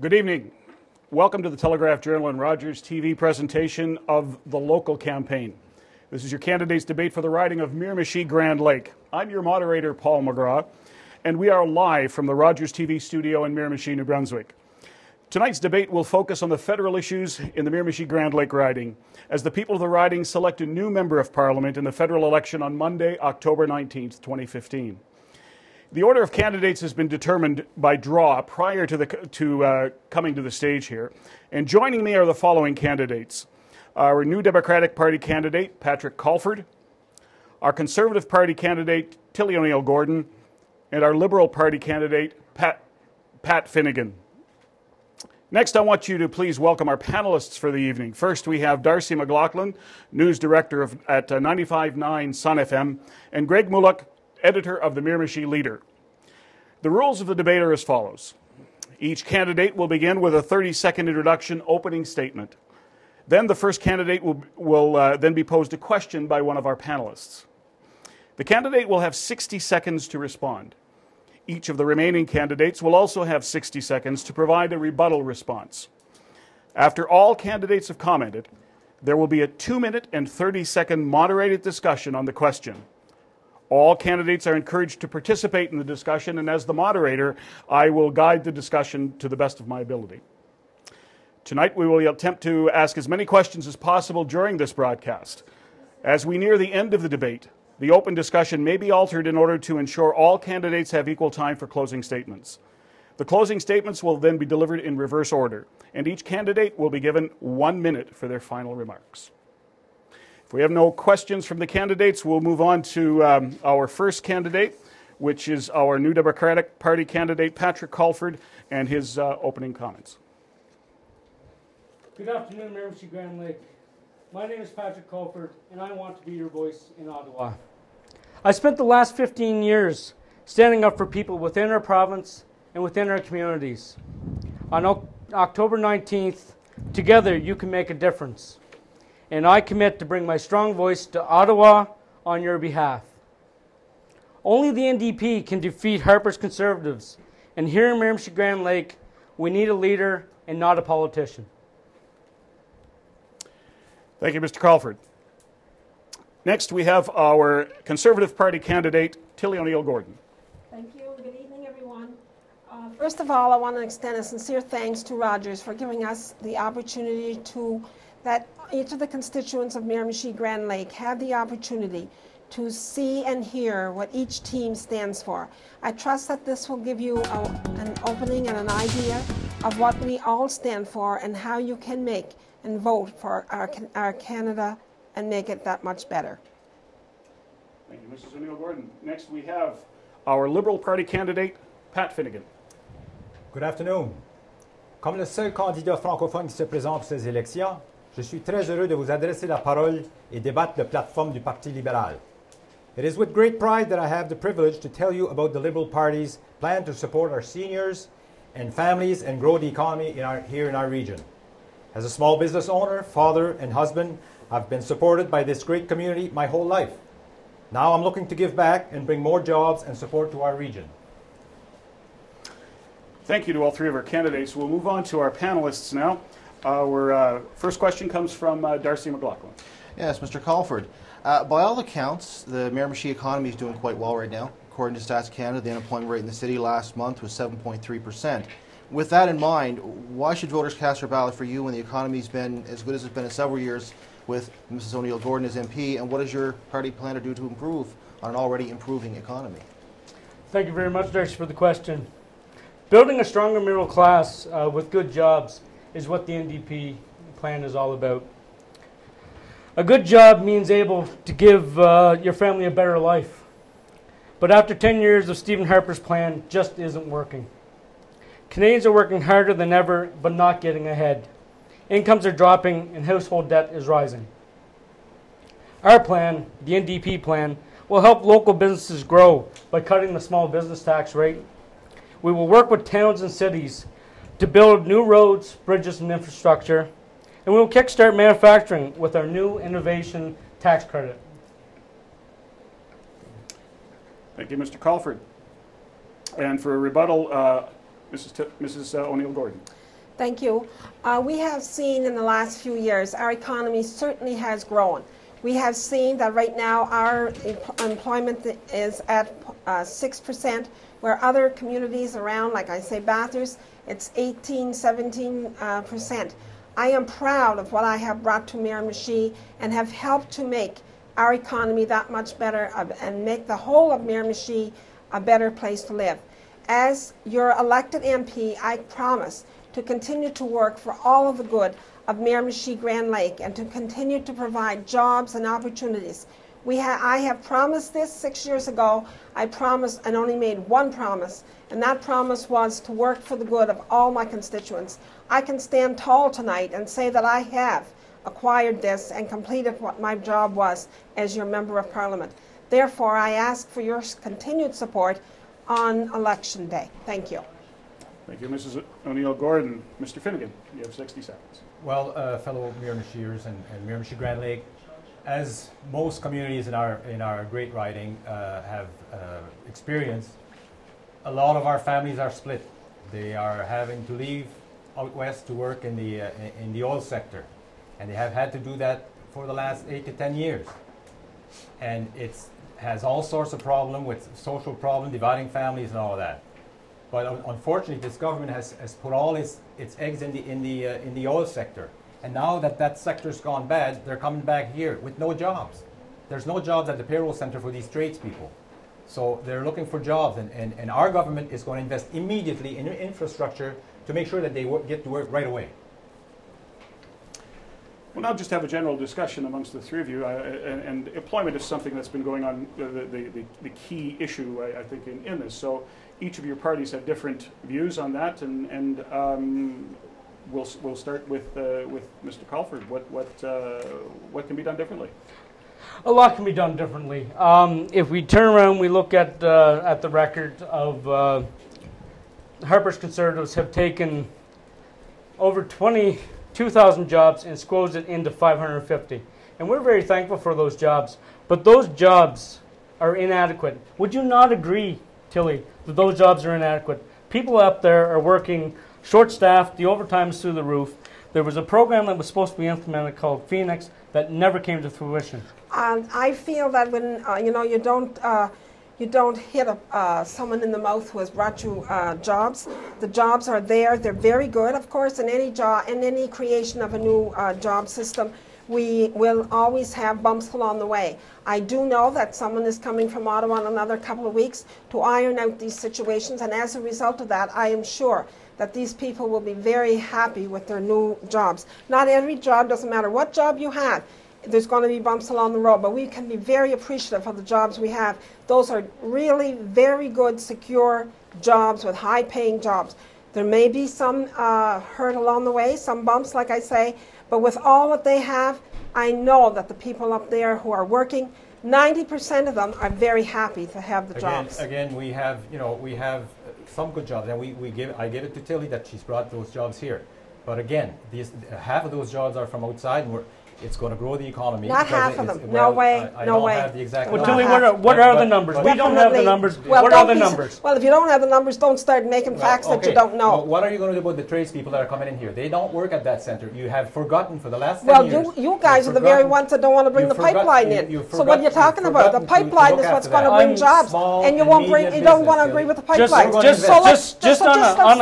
Good evening. Welcome to the Telegraph Journal and Rogers TV presentation of the local campaign. This is your candidates debate for the riding of Miramichi-Grand Lake. I'm your moderator, Paul McGraw, and we are live from the Rogers TV studio in Miramichi, New Brunswick. Tonight's debate will focus on the federal issues in the Miramichi-Grand Lake riding, as the people of the riding select a new member of Parliament in the federal election on Monday, October 19th, 2015. The order of candidates has been determined by draw prior to coming to the stage here. And joining me are the following candidates. Our New Democratic Party candidate, Patrick Colford, our Conservative Party candidate, Tilly O'Neill-Gordon, and our Liberal Party candidate, Pat Finnigan. Next, I want you to please welcome our panelists for the evening. First, we have Darcy McLaughlin, News Director at 95.9 Sun FM, and Greg Mullock, editor of the Miramichi Leader. The rules of the debate are as follows. Each candidate will begin with a 30-second introduction opening statement. Then the first candidate will then be posed a question by one of our panelists. The candidate will have 60 seconds to respond. Each of the remaining candidates will also have 60 seconds to provide a rebuttal response. After all candidates have commented, there will be a 2-minute and 30-second moderated discussion on the question. All candidates are encouraged to participate in the discussion, and as the moderator, I will guide the discussion to the best of my ability. Tonight, we will attempt to ask as many questions as possible during this broadcast. As we near the end of the debate, the open discussion may be altered in order to ensure all candidates have equal time for closing statements. The closing statements will then be delivered in reverse order, and each candidate will be given 1 minute for their final remarks. If we have no questions from the candidates, we'll move on to our first candidate, which is our New Democratic Party candidate, Patrick Colford, and his opening comments. Good afternoon, Miramichi-Grand Lake. My name is Patrick Colford, and I want to be your voice in Ottawa. I spent the last 15 years standing up for people within our province and within our communities. On October 19th, together you can make a difference. And I commit to bring my strong voice to Ottawa on your behalf. Only the NDP can defeat Harper's Conservatives, and here in Miramichi-Grand Lake, we need a leader and not a politician. Thank you, Mr. Colford. Next, we have our Conservative Party candidate, Tilly O'Neill-Gordon. Thank you. Good evening, everyone. First of all, I want to extend a sincere thanks to Rogers for giving us the opportunity that each of the constituents of Miramichi-Grand Lake have the opportunity to see and hear what each team stands for. I trust that this will give you an opening and an idea of what we all stand for and how you can make and vote for our Canada and make it that much better. Thank you, Mrs. O'Neill-Gordon. Next, we have our Liberal Party candidate, Pat Finnigan. Good afternoon. Comme le seul candidat francophone qui se présente pour ces élections, je suis très heureux de vous adresser la parole et débattre de plateforme du Parti libéral. It is with great pride that I have the privilege to tell you about the Liberal Party's plan to support our seniors and families and grow the economy here in our region. As a small business owner, father, and husband, I've been supported by this great community my whole life. Now I'm looking to give back and bring more jobs and support to our region. Thank you to all three of our candidates. We'll move on to our panelists now. Our first question comes from Darcy McLaughlin. Yes, Mr. Colford. By all accounts, the Miramichi economy is doing quite well right now. According to Stats Canada, the unemployment rate in the city last month was 7.3%. With that in mind, why should voters cast their ballot for you when the economy's been as good as it's been in several years with Mrs. O'Neill-Gordon as MP, and what does your party plan to do to improve on an already improving economy? Thank you very much, Darcy, for the question. Building a stronger middle class with good jobs is what the NDP plan is all about. A good job means able to give your family a better life. But after 10 years of Stephen Harper's plan, just isn't working. Canadians are working harder than ever, but not getting ahead. Incomes are dropping and household debt is rising. Our plan, the NDP plan, will help local businesses grow by cutting the small business tax rate. We will work with towns and cities to build new roads, bridges, and infrastructure, and we will kickstart manufacturing with our new innovation tax credit. Thank you, Mr. Colford. And for a rebuttal, Mrs. O'Neill-Gordon. Thank you. We have seen in the last few years our economy certainly has grown. We have seen that right now our employment is at 6%, where other communities around, like I say Bathurst, it's 18, 17%. I am proud of what I have brought to Miramichi and have helped to make our economy that much better and make the whole of Miramichi a better place to live. As your elected MP, I promise to continue to work for all of the good of Miramichi-Grand Lake and to continue to provide jobs and opportunities. I have promised this 6 years ago. I promised and only made one promise, and that promise was to work for the good of all my constituents. I can stand tall tonight and say that I have acquired this and completed what my job was as your Member of Parliament. Therefore, I ask for your continued support on Election Day. Thank you. Thank you, Mrs. O'Neill-Gordon. Mr. Finnigan, you have 60 seconds. Well, fellow Miramichiers and Miramichi-Grand Lake, as most communities in our great riding have experienced, a lot of our families are split. They are having to leave out west to work in the oil sector, and they have had to do that for the last 8 to 10 years. And it has all sorts of problems with social problems, dividing families and all of that. But unfortunately, this government has put all its eggs in the oil sector. And now that that sector's gone bad, they're coming back here with no jobs. There's no jobs at the payroll center for these tradespeople. So they're looking for jobs, and our government is going to invest immediately in infrastructure to make sure that they get to work right away. We'll now just have a general discussion amongst the three of you, and employment is something that's been going on, the key issue, I think, in this. So each of your parties have different views on that, and we'll start with Mr. Colford. What can be done differently? A lot can be done differently. If we turn around, we look at the record of Harper's Conservatives have taken over 22,000 jobs and squeezed it into 550. And we're very thankful for those jobs. But those jobs are inadequate. Would you not agree, Tilly, that those jobs are inadequate? People up there are working short-staffed, the overtime is through the roof. There was a program that was supposed to be implemented called Phoenix that never came to fruition. I feel that when you don't hit someone in the mouth who has brought you jobs. The jobs are there; they're very good. Of course, in any job, in any creation of a new job system, we will always have bumps along the way. I do know that someone is coming from Ottawa in another couple of weeks to iron out these situations, and as a result of that, I am sure that these people will be very happy with their new jobs. Not every job, doesn't matter what job you have, there's going to be bumps along the road, but we can be very appreciative of the jobs we have. Those are really very good, secure jobs with high-paying jobs. There may be some hurt along the way, some bumps, like I say, but with all that they have, I know that the people up there who are working, 90% of them are very happy to have the jobs. Again, we have some good jobs, and I give it to Tilly that she's brought those jobs here. But again, half of those jobs are from outside, and it's going to grow the economy. Not half of them. No way. I don't have the exact numbers. Well, Tilly, what are the numbers? We don't have the numbers. Well, what are the numbers? Well, if you don't have the numbers, don't start making facts that you don't know. Well, what are you going to do about the tradespeople that are coming in here? They don't work at that center. You have forgotten for the last 10 years. Well, you guys are the very ones that don't want to bring the pipeline in. So what are you talking about? The pipeline is what's going to bring jobs, and you won't bring. You don't want to agree with the pipeline. Just on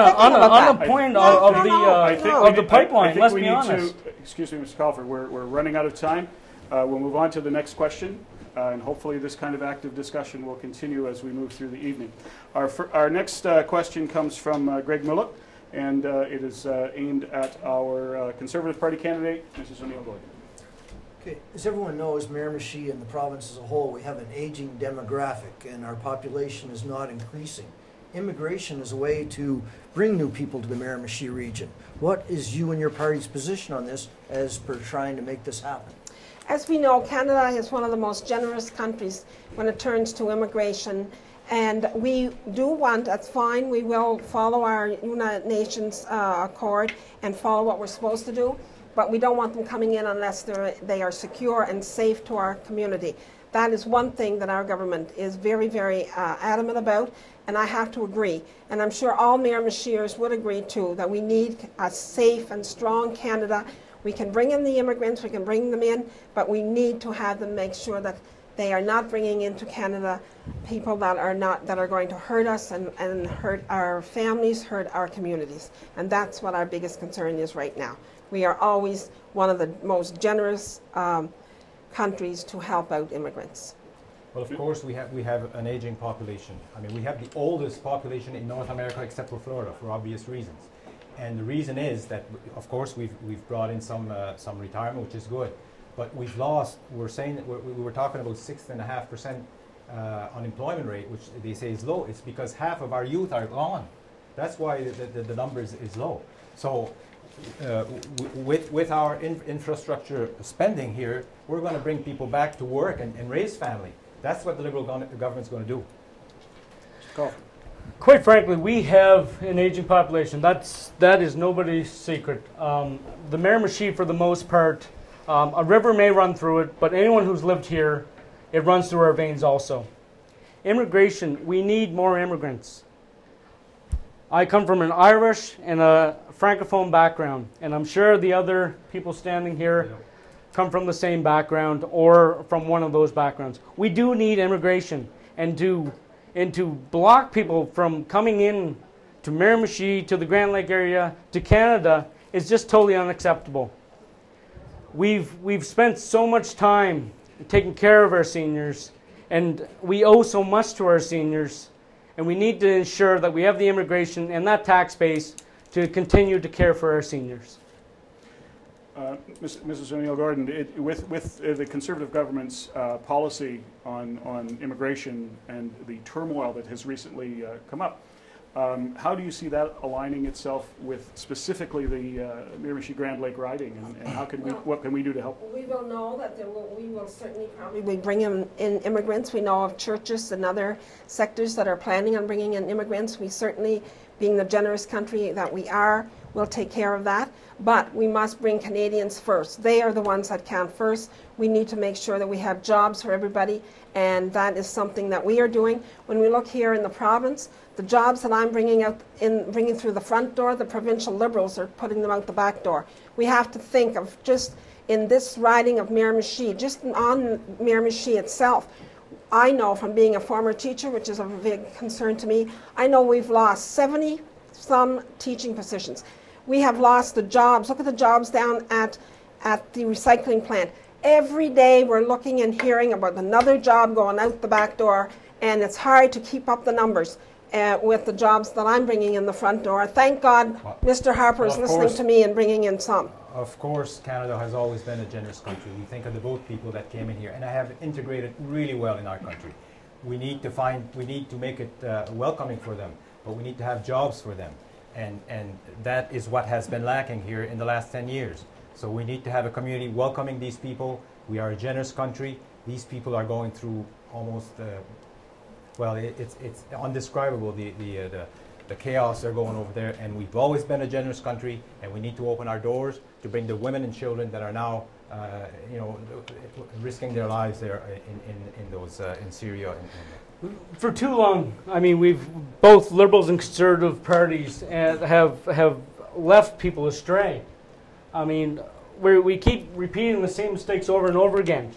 a point of the pipeline. Let's be honest. Excuse me, Mr. Colford. We're running out of time. We'll move on to the next question, and hopefully this kind of active discussion will continue as we move through the evening. Our next question comes from Greg Mullet, and it is aimed at our Conservative Party candidate, Mrs. O'Neill-Gordon. Okay, as everyone knows, Miramichi and the province as a whole, we have an aging demographic, and our population is not increasing. Immigration is a way to bring new people to the Miramichi region. What is you and your party's position on this as per trying to make this happen? As we know, Canada is one of the most generous countries when it turns to immigration, and we do want, that's fine, we will follow our United Nations Accord and follow what we're supposed to do, but we don't want them coming in unless they are secure and safe to our community. That is one thing that our government is very, very adamant about, and I have to agree, and I'm sure all Miramichiers would agree too, that we need a safe and strong Canada. We can bring in the immigrants, we can bring them in, but we need to have them make sure that they are not bringing into Canada people that are going to hurt us and hurt our families, hurt our communities. And that's what our biggest concern is right now. We are always one of the most generous countries to help out immigrants. Well, of course, we have an aging population. I mean, we have the oldest population in North America except for Florida, for obvious reasons. And the reason is that, of course, we've brought in some retirement, which is good. But we've lost, we were talking about 6.5% unemployment rate, which they say is low. It's because half of our youth are gone. That's why the number is low. So with our infrastructure spending here, we're going to bring people back to work and raise family. That's what the Liberal government's going to do. Quite frankly, we have an aging population. That is nobody's secret. The Miramichi, for the most part, a river may run through it, but anyone who's lived here, it runs through our veins also. Immigration, we need more immigrants. I come from an Irish and a Francophone background, and I'm sure the other people standing here come from the same background or from one of those backgrounds. We do need immigration, and to block people from coming in to Miramichi, to the Grand Lake area, to Canada, is just totally unacceptable. We've spent so much time taking care of our seniors, and we owe so much to our seniors, and we need to ensure that we have the immigration and that tax base to continue to care for our seniors. Mrs. O'Neill-Gordon, with the Conservative government's policy on immigration and the turmoil that has recently come up, how do you see that aligning itself with specifically the Miramichi-Grand Lake riding, and how can what can we do to help? We will know that we will certainly probably bring in immigrants. We know of churches and other sectors that are planning on bringing in immigrants. We certainly, being the generous country that we are, will take care of that. But we must bring Canadians first. They are the ones that count first. We need to make sure that we have jobs for everybody, and that is something that we are doing. When we look here in the province, the jobs that I'm bringing through the front door, the provincial Liberals are putting them out the back door. We have to think of just in this riding of Miramichi, just on Miramichi itself. I know from being a former teacher, which is a big concern to me, I know we've lost 70-some teaching positions. We have lost the jobs. Look at the jobs down at the recycling plant. Every day we're looking and hearing about another job going out the back door, and it's hard to keep up the numbers with the jobs that I'm bringing in the front door. Thank God Mr. Harper is listening to me and bringing in some. Of course, Canada has always been a generous country. We think of the boat people that came in here, and I have integrated really well in our country. We need to make it welcoming for them, but we need to have jobs for them. And that is what has been lacking here in the last 10 years. So we need to have a community welcoming these people. We are a generous country. These people are going through almost, well, it's undescribable, the chaos they're going over there. And we've always been a generous country, and we need to open our doors to bring the women and children that are now, risking their lives there in Syria. For too long, I mean, we've both Liberals and Conservative parties have left people astray. I mean, we keep repeating the same mistakes over and over again,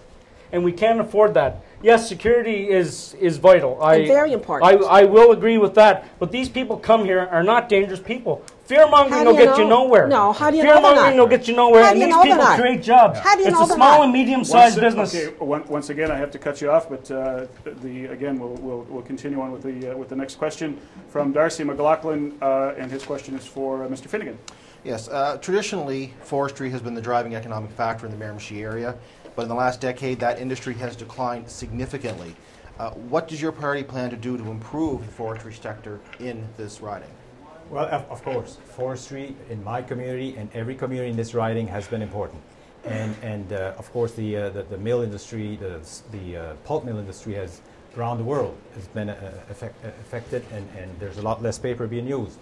and we can't afford that. Yes, security is vital. And very important. I will agree with that. But these people come here are not dangerous people. Fear-mongering will get you nowhere. No, how do you know that? Fear-mongering will get you nowhere, and these people create jobs. How do you know it's a small and medium-sized business. Okay, once again, I have to cut you off, but again, we'll continue on with the next question from Darcy McLaughlin, and his question is for Mr. Finnigan. Yes, traditionally, forestry has been the driving economic factor in the Miramichi area, but in the last decade, that industry has declined significantly. What does your party plan to do to improve the forestry sector in this riding? Well, of course, forestry in my community and every community in this riding has been important. And of course, the mill industry, the pulp mill industry has, around the world, has been affected, and there's a lot less paper being used.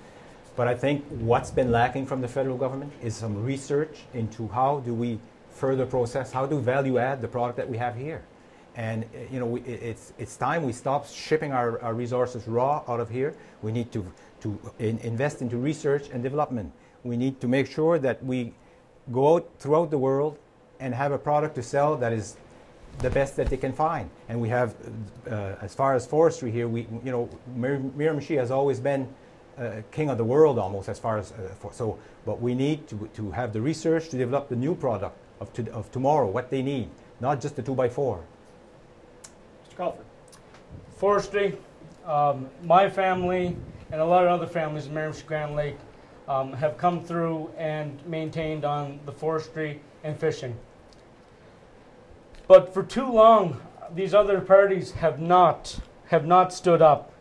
But I think what's been lacking from the federal government is some research into how do we further process, how do we value add the product that we have here. And you know, it's time we stop shipping our resources raw out of here. We need to invest into research and development. We need to make sure that we go out throughout the world and have a product to sell that is the best that they can find. And we have, as far as forestry here, you know, Miramichi has always been king of the world almost, as far as but we need to have the research to develop the new product of tomorrow, what they need, not just the 2x4. Mr. Colford. Forestry, my family and a lot of other families in Miramichi-Grand Lake have come through and maintained on the forestry and fishing. But for too long, these other parties have not stood up.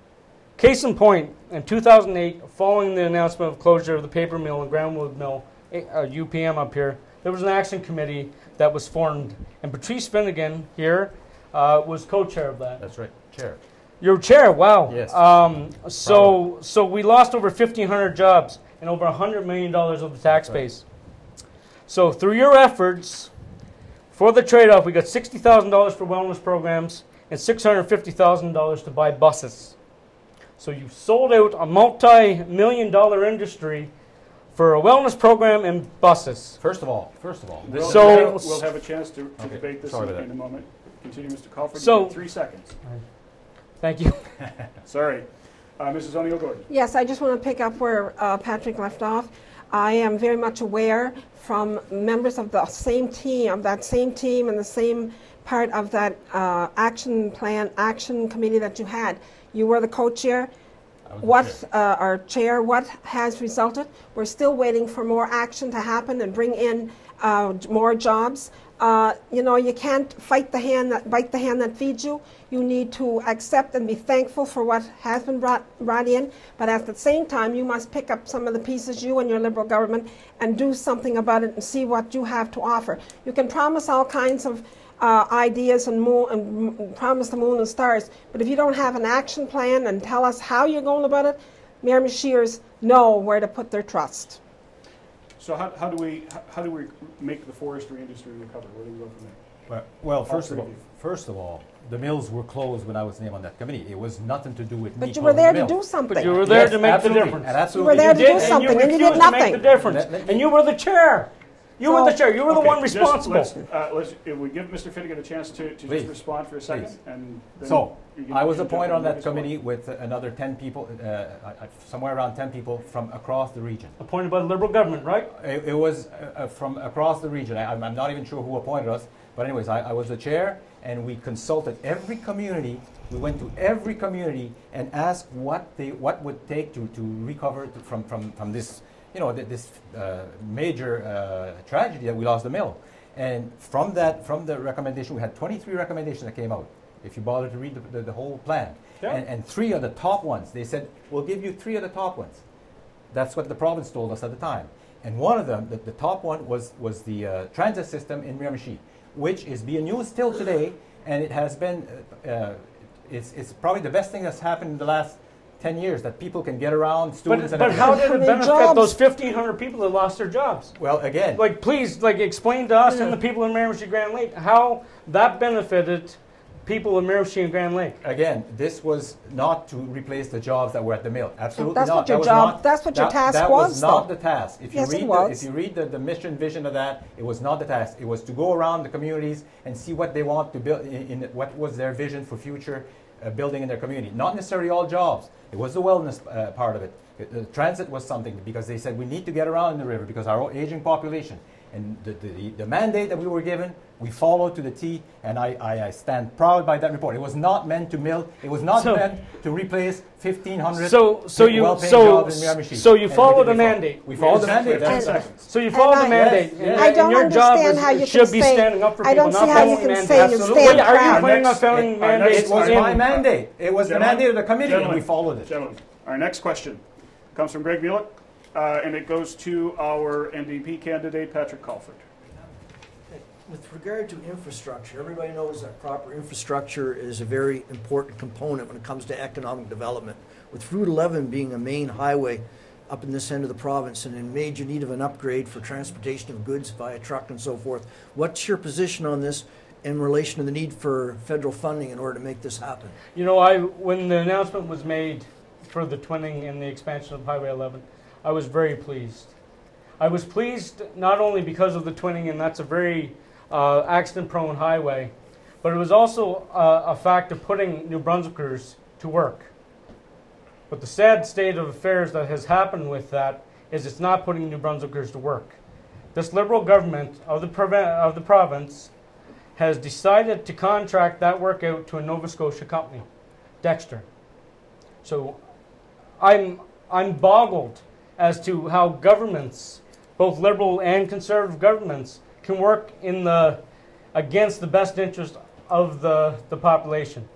Case in point, in 2008, following the announcement of closure of the paper mill and groundwood mill, UPM up here, there was an action committee that was formed, and Patrick Finnigan here was co-chair of that. That's right, chair. You're chair, wow. Yes. So we lost over 1,500 jobs and over $100 million of the tax base. So through your efforts, for the trade-off, we got $60,000 for wellness programs and $650,000 to buy buses. So you sold out a multi-million-dollar industry for a wellness program and buses. First of all, We'll have a chance to debate this in a moment. Continue, Mr. Colford. So, you have 3 seconds. Thank you. Sorry. Mrs. O'Neill-Gordon. Yes, I just want to pick up where Patrick left off. I am very much aware from members of the same team, and the same part of that action committee that you had. You were the co-chair. Our chair, what has resulted? We're still waiting for more action to happen and bring in more jobs. You know, you can't bite the hand that feeds you. You need to accept and be thankful for what has been brought in, but at the same time, you must pick up some of the pieces, you and your Liberal government, and do something about it and see what you have to offer. You can promise all kinds of ideas and promise the moon and stars, but if you don't have an action plan and tell us how you're going about it, Miramichiers know where to put their trust. So how do we make the forestry industry recover? Where do we go from there? Well, first of all, the mills were closed when I was named on that committee. It was nothing to do with me. But you were there to do something. But you were there to make the difference. You were there to do something, and you did nothing. To make the difference. And you were the chair. You were the chair. You were the one responsible. If we give Mr. Finnigan a chance to just respond for a second. And then so, I was appointed on that committee with another 10 people, somewhere around 10 people from across the region. Appointed by the Liberal government, right? It was from across the region. I'm not even sure who appointed us. But anyways, I was the chair, and we consulted every community. We went to every community and asked what would take to recover from this, you know, this major tragedy that we lost the mill. And from the recommendation, we had 23 recommendations that came out, if you bother to read the whole plan. Yeah. And 3 of the top ones, they said, we'll give you 3 of the top ones. That's what the province told us at the time. And one of them, the top one, was the transit system in Miramichi, which is being used still today, and it has been, it's probably the best thing that's happened in the last 10 years, that people can get around, students but how did it benefit those 1,500 people that lost their jobs? Well, again, like, please, like, explain to us and the people in Miramichi-Grand Lake how that benefited people in Miramichi and Grand Lake. Again, this was not to replace the jobs that were at the mill. Absolutely that's not. What your job, that's what your task that was. That was not the task. If you yes, read if you read the mission vision of that, it was not the task. It was to go around the communities and see what they want to build, what was their vision for future building in their community. Not necessarily all jobs. It was the wellness part of it. The transit was something, because they said we need to get around in the river because our aging population. And the mandate that we were given, we followed to the T, and I stand proud by that report. It was not meant to mill. It was not meant to replace 1,500 well-paying jobs in Miramichi. So you followed the mandate. We followed the mandate. So you followed the mandate. Yes. I don't understand how you can be standing up for people. I don't see how you can say you stand proud. Are you planning on following mandates? It was my mandate. It was the mandate of the committee, and we followed it. Gentlemen, our next question comes from Greg Mulek. And it goes to our NDP candidate, Patrick Colford. With regard to infrastructure, everybody knows that proper infrastructure is a very important component when it comes to economic development. With Route 11 being a main highway up in this end of the province and in major need of an upgrade for transportation of goods via truck and so forth, what's your position on this? in relation to the need for federal funding in order to make this happen? You know, when the announcement was made for the twinning and the expansion of Highway 11, I was very pleased. I was pleased not only because of the twinning, and that's a very accident-prone highway, but it was also a fact of putting New Brunswickers to work. But the sad state of affairs that has happened with that is it's not putting New Brunswickers to work. This Liberal government of the province has decided to contract that work out to a Nova Scotia company, Dexter. So I'm boggled as to how governments, both Liberal and Conservative governments, can work against the best interest of the population.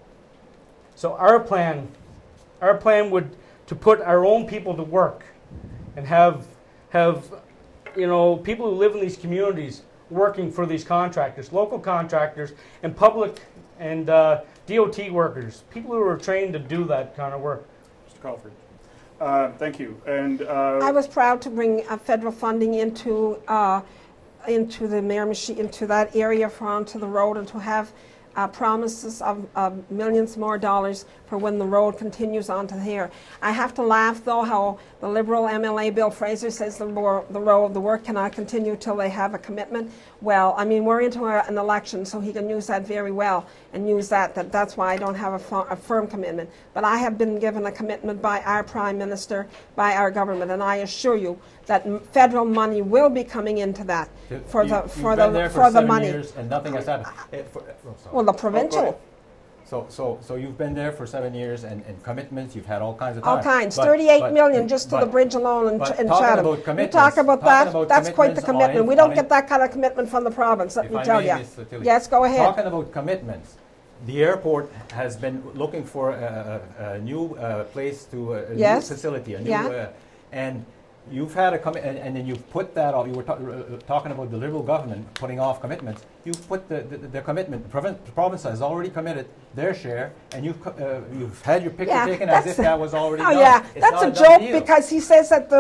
So our plan would to put our own people to work and have people who live in these communities working for these contractors, local contractors, and public and DOT workers, people who are trained to do that kind of work. Mr. Colford. Thank you. And I was proud to bring federal funding into the Miramichi, into that area onto the road, and to have promises of millions more dollars for when the road continues onto here. I have to laugh though how the Liberal MLA Bill Fraser says the work cannot continue till they have a commitment. Well, I mean, we're into an election, so he can use that very well and use that's why I don't have a firm commitment. But I have been given a commitment by our Prime Minister, by our government, and I assure you that federal money will be coming into that for the money. Years and nothing has happened. Well, the provincial. So you've been there for 7 years, and commitments, you've had all kinds of time. All kinds, 38 million just to the bridge alone in Chatham. You talk about that, that's quite the commitment. We don't get that kind of commitment from the province, let me tell you. Yes, go ahead. Talking about commitments, the airport has been looking for a new place to, a new facility, and you've had a commitment, and then you've put that off. You were talking about the Liberal government putting off commitments. You've put the commitment. The province has already committed their share, and you've had your picture taken as if that was already done. Yeah, that's a joke because he says that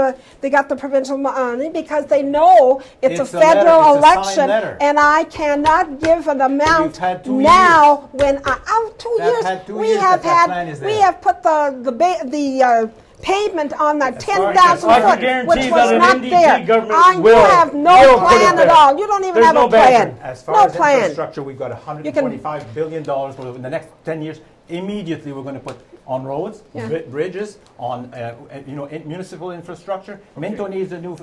they got the provincial money because they know it's a federal election, and I cannot give an amount now when 2 years we have put the pavement on that 10,000 foot, which was not there. You have no plan at all. You don't even have a plan. As far as infrastructure, we've got $125 billion in the next 10 years. Immediately, we're going to put on roads, bridges, on municipal infrastructure. Minto needs a new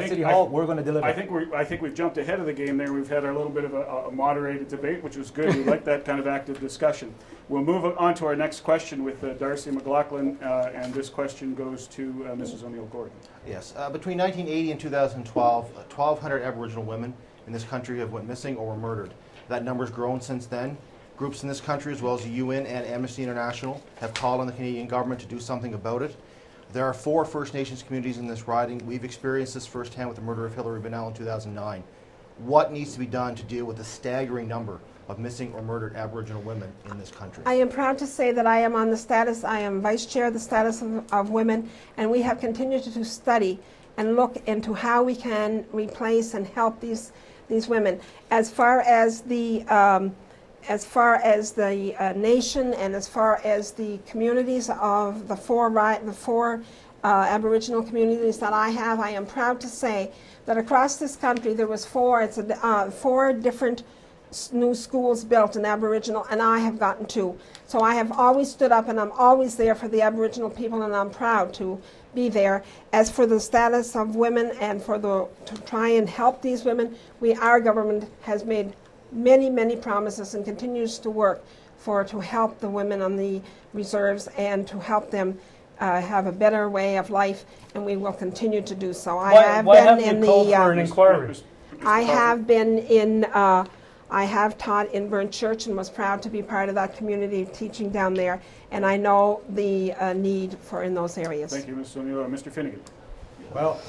city hall. We're going to deliver. I think we've jumped ahead of the game there. We've had a little bit of a moderated debate, which was good. We like that kind of active discussion. We'll move on to our next question with Darcy McLaughlin, and this question goes to Mrs. O'Neill-Gordon. Yes. Between 1980 and 2012, 1,200 Aboriginal women in this country have went missing or were murdered. That number's grown since then. Groups in this country, as well as the UN and Amnesty International, have called on the Canadian government to do something about it. There are 4 First Nations communities in this riding. We've experienced this firsthand with the murder of Hilary Bennell in 2009. What needs to be done to deal with the staggering number of missing or murdered Aboriginal women in this country? I am proud to say that I am on the status, I am Vice Chair of the status of women, and we have continued to study and look into how we can replace and help these women. As far as the nation and as far as the communities of the four Aboriginal communities that I have, I am proud to say that across this country there was 4 different new schools built in Aboriginal, and I have gotten 2. So I have always stood up, and I'm always there for the Aboriginal people, and I'm proud to be there. As for the status of women and to try and help these women, our government has made many promises and continues to work to help the women on the reserves and to help them have a better way of life, and we will continue to do so. I have taught in Burnt Church and was proud to be part of that community teaching down there, and I know the need in those areas. Thank you, Ms. O'Neill. Mr. Finnigan. Well,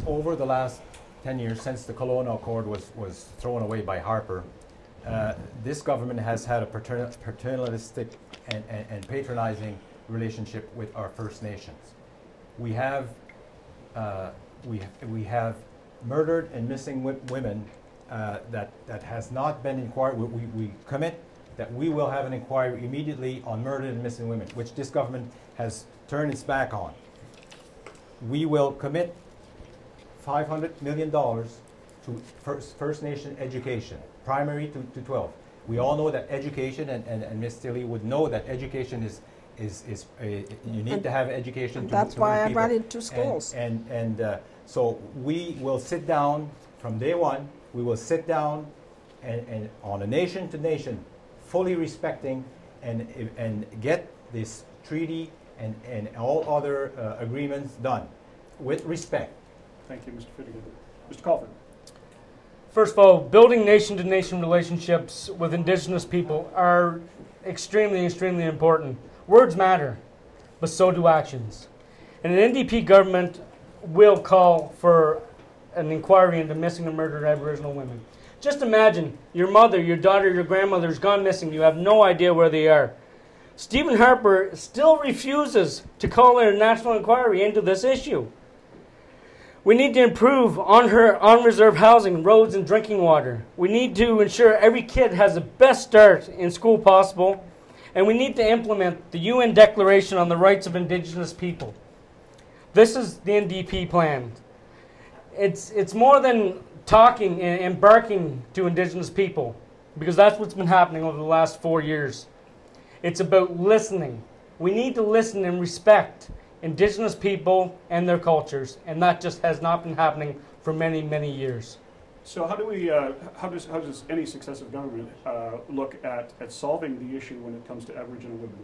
over the last 10 years since the Kelowna Accord was thrown away by Harper, this government has had a paternalistic and patronizing relationship with our First Nations. We have murdered and missing women that has not been inquired, we commit that we will have an inquiry immediately on murdered and missing women, which this government has turned its back on. We will commit $500 million to First Nation education, primary to 12. We all know that education, and Ms. Tilly would know that education you need to have education. That's why I brought it to schools. So we will sit down from day one. We will sit down and on a nation to nation, fully respecting and get this treaty and all other agreements done with respect. Thank you, Mr. Finnigan. Mr. Colford. First of all, building nation-to-nation relationships with Indigenous people are extremely, extremely important. Words matter, but so do actions. And an NDP government will call for an inquiry into missing and murdered Aboriginal women. Just imagine your mother, your daughter, your grandmother's gone missing. You have no idea where they are. Stephen Harper still refuses to call a national inquiry into this issue. We need to improve on-reserve housing, roads, and drinking water. We need to ensure every kid has the best start in school possible. And we need to implement the UN Declaration on the Rights of Indigenous People. This is the NDP plan. It's more than talking and barking to Indigenous people, because that's what's been happening over the last 4 years. It's about listening. We need to listen and respect Indigenous people and their cultures, and that just has not been happening for many, many years. So how do we? How does any successive government look at solving the issue when it comes to Aboriginal women?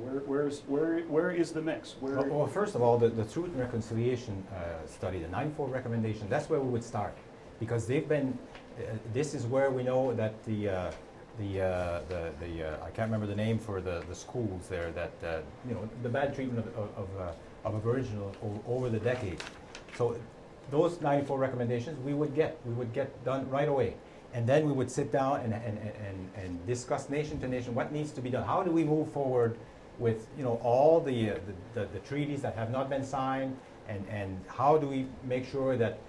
Where is the mix? Well, first of all, the Truth and Reconciliation study, the 94 recommendation, that's where we would start, because they've been. This is where we know that I can't remember the name for the schools there, that the bad treatment of Aboriginal over the decades. So those 94 recommendations we would get done right away, and then we would sit down and discuss nation to nation what needs to be done. How do we move forward with all the treaties that have not been signed, and how do we make sure that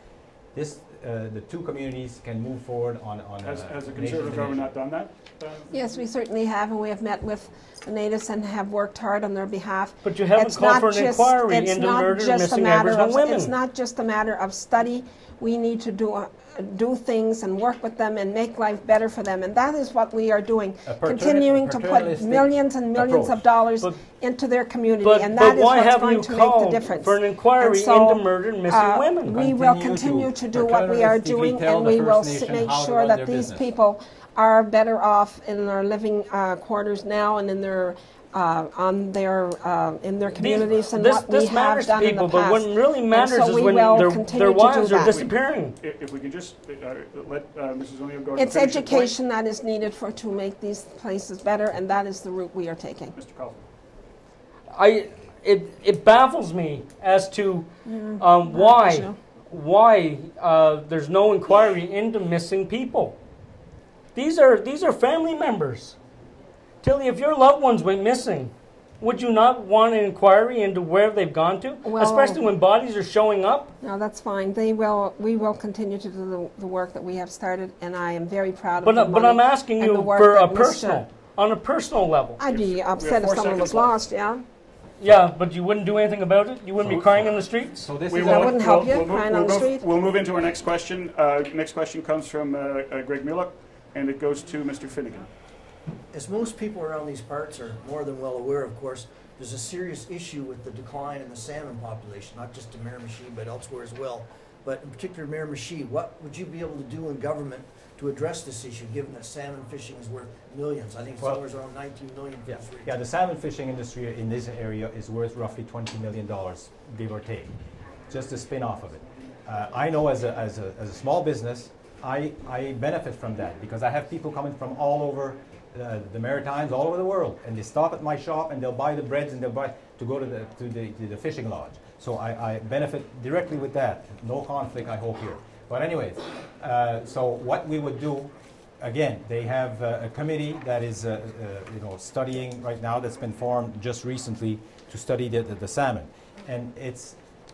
the two communities can move forward on Has the Conservative government not done that? Yes, we certainly have, and we have met with the natives and have worked hard on their behalf. But you haven't called for an inquiry into murder and missing Aboriginal women. It's not just a matter of study. We need to do things and work with them and make life better for them, and that is what we are doing. Continuing to put millions and millions of dollars into their community, and that is what's going to make the difference. For an inquiry into murder and missing women? We will continue to do what we are doing, and we will make sure that these people are better off in their living quarters now and in their in their communities and what we have done in the past. But what really matters is when their wives are disappearing. If we could just let Mrs. O'Neill-Gordon. It's education that is needed to make these places better, and that is the route we are taking. Mr. Colford. It baffles me as to why there's no inquiry into missing people. These are family members. Tilly, if your loved ones went missing, would you not want an inquiry into where they've gone to? Well, especially when bodies are showing up? No, that's fine. We will continue to do the work that we have started, and I am very proud of the money. But I'm asking you for on a personal level. I'd be upset if someone was lost, yeah? Yeah, but you wouldn't do anything about it? You wouldn't be crying in the streets? So this I wouldn't help you, crying on the street. We'll move into our next question. Next question comes from Greg Mullock, and it goes to Mr. Finnigan. As most people around these parts are more than well aware, of course, there's a serious issue with the decline in the salmon population, not just in Miramichi, but elsewhere as well. But in particular, Miramichi, what would you be able to do in government to address this issue, given that salmon fishing is worth millions? I think it's always around 19 million for this region. Yeah, the salmon fishing industry in this area is worth roughly $20 million, give or take, just a spin-off of it. I know as a small business, I benefit from that because I have people coming from all over the Maritimes, all over the world, and they stop at my shop and they'll buy the breads and they'll buy to go to the fishing lodge. So I benefit directly with that. No conflict, I hope, here. But anyways, so what we would do, again, they have a committee that is studying right now, that's been formed just recently to study the salmon, and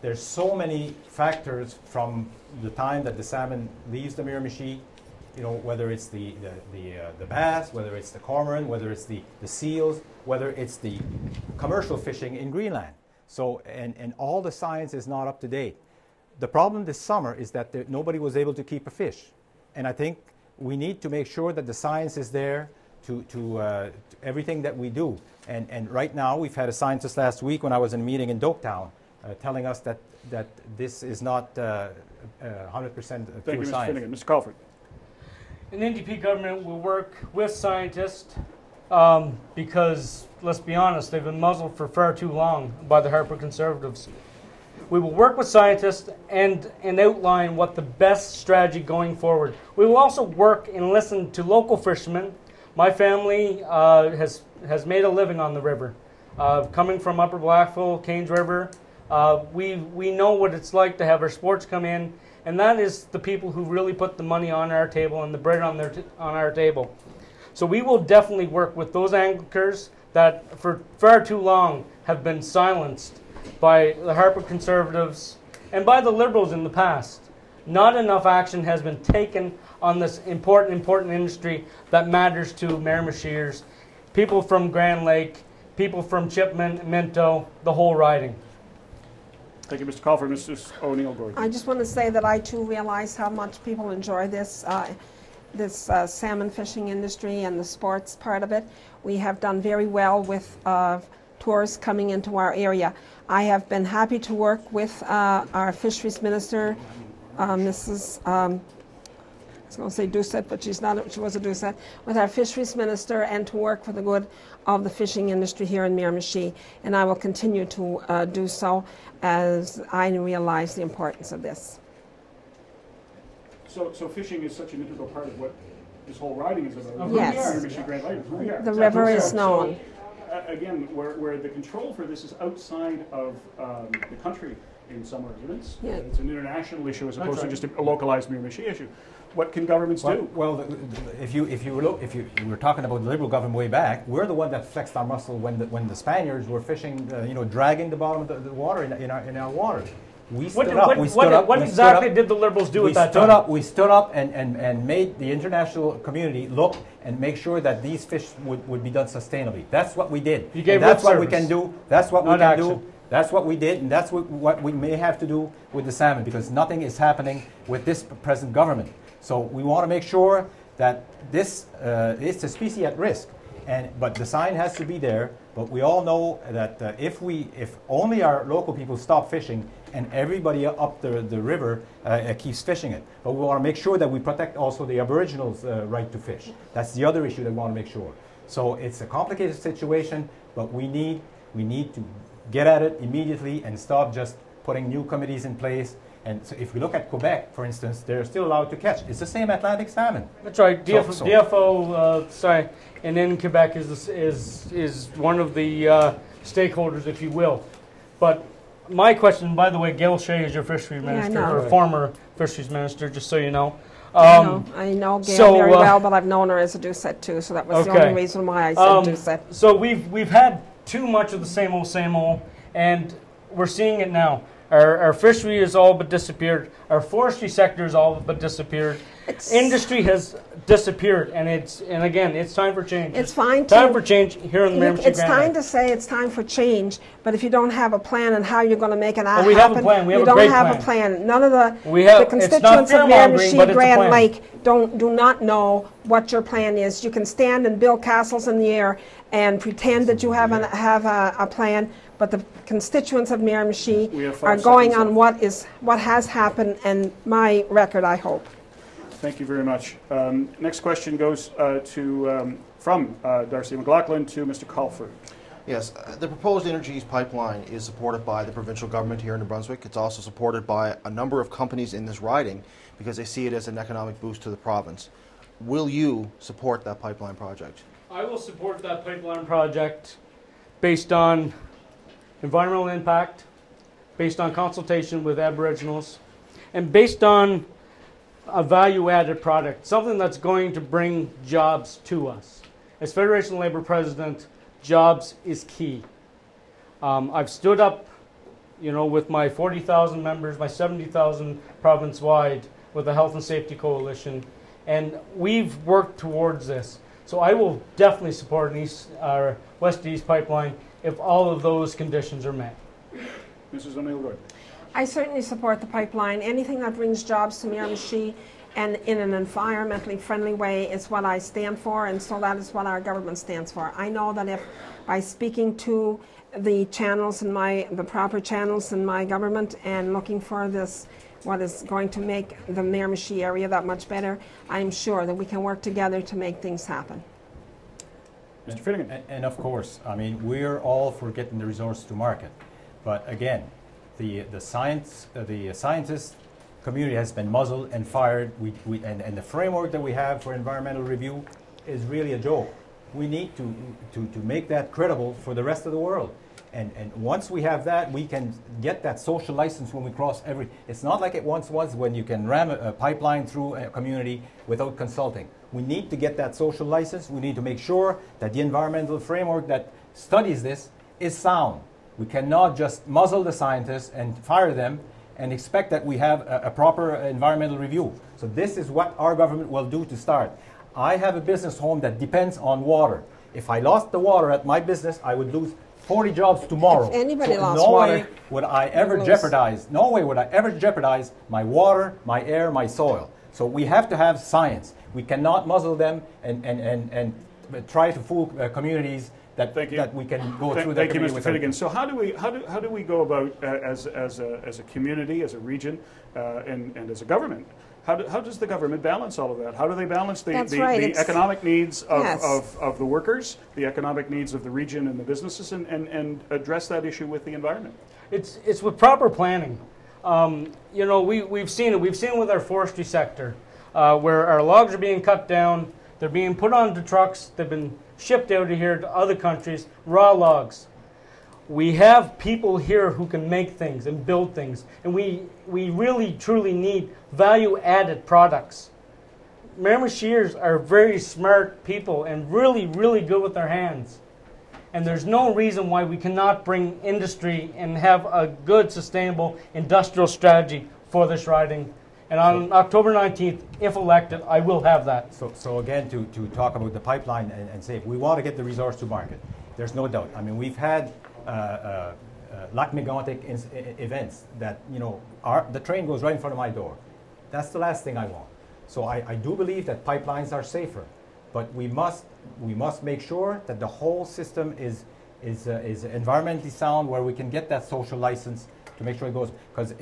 there's so many factors from the time that the salmon leaves the Miramichi you know, whether it's the bass, whether it's the cormorant, whether it's the seals, whether it's the commercial fishing in Greenland. So, and all the science is not up to date. The problem this summer is that nobody was able to keep a fish. And I think we need to make sure that the science is there to everything that we do. And right now, we've had a scientist last week when I was in a meeting in Doketown telling us that this is not 100% pure Thank you, Mr. science. Finnigan. Mr. Colford. An NDP government will work with scientists because, let's be honest, they've been muzzled for far too long by the Harper Conservatives. We will work with scientists and outline what the best strategy going forward. We will also work and listen to local fishermen. My family has made a living on the river. Coming from Upper Blackville, Cairns River, we know what it's like to have our sports come in, and that is the people who really put the money on our table and the bread on our table. So we will definitely work with those anglers that for far too long have been silenced by the Harper Conservatives and by the Liberals in the past. Not enough action has been taken on this important industry that matters to Miramichiers, people from Grand Lake, people from Chipman, Minto, the whole riding. Thank you, Mr. Colford. Mrs. O'Neill-Gordon. I just want to say that I too realize how much people enjoy this salmon fishing industry and the sports part of it. We have done very well with tourists coming into our area. I have been happy to work with our fisheries minister, Mrs. I was going to say Doucette, but she's not. She was a Doucette. With our fisheries minister, and to work for the good of the fishing industry here in Miramichi, and I will continue to do so as I realize the importance of this. So fishing is such an integral part of what this whole riding is about. Yes. Miramichi-Grand Lake. The river is known. Again, where the control for this is outside of the country in some residents. Yeah. It's an international issue as opposed to just a localized Miramichi issue. What can governments do? Well, if you were talking about the Liberal government way back, we're the one that flexed our muscle when the Spaniards were fishing, dragging the bottom of the water in our waters. We stood up. What exactly did the Liberals do at that time? We stood up and made the international community look and make sure that these fish would be done sustainably. That's what we did. You gave that's lip what we service. can do. That's what we Not can action. do. That's what we did, and that's what we may have to do with the salmon, because nothing is happening with this present government. So we want to make sure that this is a species at risk, but the sign has to be there. But we all know that if only our local people stop fishing and everybody up the river keeps fishing it. But we want to make sure that we protect also the Aboriginals' right to fish. That's the other issue that we want to make sure. So it's a complicated situation, but we need to get at it immediately and stop just putting new committees in place. And so if we look at Quebec, for instance, they're still allowed to catch. It's the same Atlantic salmon. That's right. DFO, and then Quebec is one of the stakeholders, if you will. But my question, by the way, Gail Shea is your fisheries minister, or former fisheries minister, just so you know. I know Gail very well, but I've known her as a Doucette too, so that was the only reason why I said Doucette. So we've had too much of the same old, and we're seeing it now. Our fishery is all but disappeared. Our forestry sector is all but disappeared. Industry has disappeared, and again, it's time for change. It's fine. Time for change here in the Miramichi-Grand Lake. It's time to say it's time for change, but if you don't have a plan on how you're going to make it happen, we have a plan. We have a great plan. You don't have a plan. None of the constituents it's not of Miramichi-Grand Miramichi-Grand Lake do not know what your plan is. You can stand and build castles in the air and pretend that you have a plan, but the constituents of Miramichi are going on what has happened and my record, I hope. Thank you very much. Next question goes from Darcy McLaughlin to Mr. Colford. Yes, the proposed Energy pipeline is supported by the provincial government here in New Brunswick. It's also supported by a number of companies in this riding because they see it as an economic boost to the province. Will you support that pipeline project? I will support that pipeline project based on environmental impact, based on consultation with Aboriginals, and based on a value-added product, something that's going to bring jobs to us. As Federation Labour President, jobs is key. I've stood up, with my 40,000 members, my 70,000 province-wide, with the Health and Safety Coalition, And we've worked towards this. So I will definitely support an west to east pipeline if all of those conditions are met. Mrs. O'Neill-Gordon. I certainly support the pipeline. Anything that brings jobs to Miramichi and in an environmentally friendly way is what I stand for, and so that is what our government stands for. I know that if by speaking to the channels in the proper channels in my government and looking for this, what is going to make the Miramichi area that much better, I'm sure that we can work together to make things happen. Mr. Finnigan. And of course, I mean, we're all for getting the resource to market. But again, the scientist community has been muzzled and fired. And the framework that we have for environmental review is really a joke. We need to make that credible for the rest of the world. And once we have that, we can get that social license when we cross it's not like it once was when you can ram a pipeline through a community without consulting. We need to get that social license. We need to make sure that the environmental framework that studies this is sound. We cannot just muzzle the scientists and fire them and expect that we have a proper environmental review. So this is what our government will do to start. I have a business home that depends on water. If I lost the water at my business, I would lose 40 jobs tomorrow. If anybody so lost no water, way would I ever jeopardize, no way would I ever jeopardize my water, my air, my soil. So we have to have science. We cannot muzzle them and try to fool communities that we can go through that. Thank you, Mr. Finnigan. So how do we go about as a community, as a region, and as a government? How does the government balance all of that? How do they balance the economic needs of the workers, the economic needs of the region and the businesses, and address that issue with the environment? It's with proper planning. You know, we've seen it. We've seen it with our forestry sector, where our logs are being cut down. They're being put onto trucks. They've been shipped out of here to other countries, raw logs. We have people here who can make things and build things, and we really, truly need value-added products. Miramichiers are very smart people and really, really good with their hands. And there's no reason why we cannot bring industry and have a good, sustainable industrial strategy for this riding. And on October 19th, if elected, I will have that. So again, to talk about the pipeline and say, if we want to get the resource to market, there's no doubt. I mean, we've had lac mégantic events that, you know, the train goes right in front of my door. That's the last thing I want. So I do believe that pipelines are safer, but we must make sure that the whole system is environmentally sound, where we can get that social license to make sure it goes, because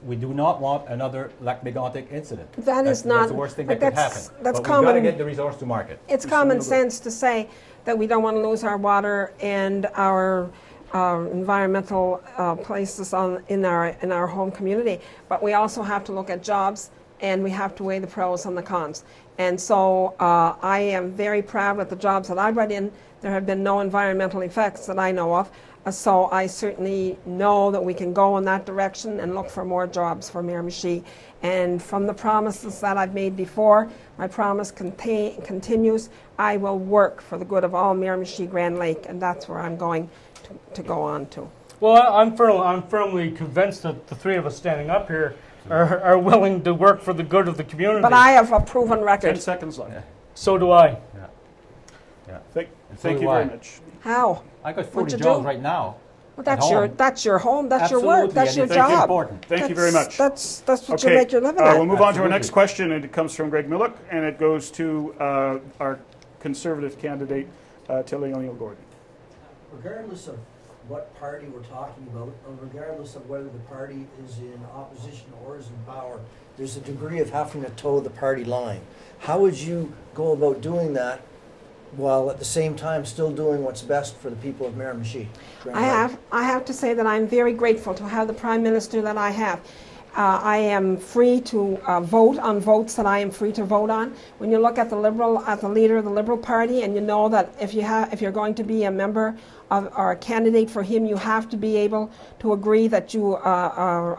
we do not want another lac mégantic incident. That's the worst thing that could happen. But we've got to get the resource to market. It's common sense to say that we don't want to lose our water and our environmental places in our home community, but we also have to look at jobs, and we have to weigh the pros and the cons. And so I am very proud of the jobs that I brought in. There have been no environmental effects that I know of. So I certainly know that we can go in that direction and look for more jobs for Miramichi. And from the promises that I've made before, my promise continues. I will work for the good of all Miramichi-Grand Lake, and that's where I'm going to go on to. Well, I'm firmly convinced that the three of us standing up here are willing to work for the good of the community. But I have a proven record. 10 seconds left. Yeah. So do I. Yeah. Thank you very much. How? I got 40 jobs right now. Well, that's your home. That's your work. That's your job. Important. Thank you very much. That's what you make your living at. We'll move on to our next question, and it comes from Greg Millick, and it goes to our Conservative candidate, Tilly O'Neill-Gordon. Regardless of what party we're talking about, or regardless of whether the party is in opposition or is in power, there's a degree of having to toe the party line. How would you go about doing that while at the same time still doing what's best for the people of Miramichi? I have to say that I'm very grateful to have the Prime Minister that I have. I am free to vote on votes that I am free to vote on. When you look at the leader of the Liberal Party, and you know that if you're going to be a member of, or a candidate for him, you have to be able to agree that you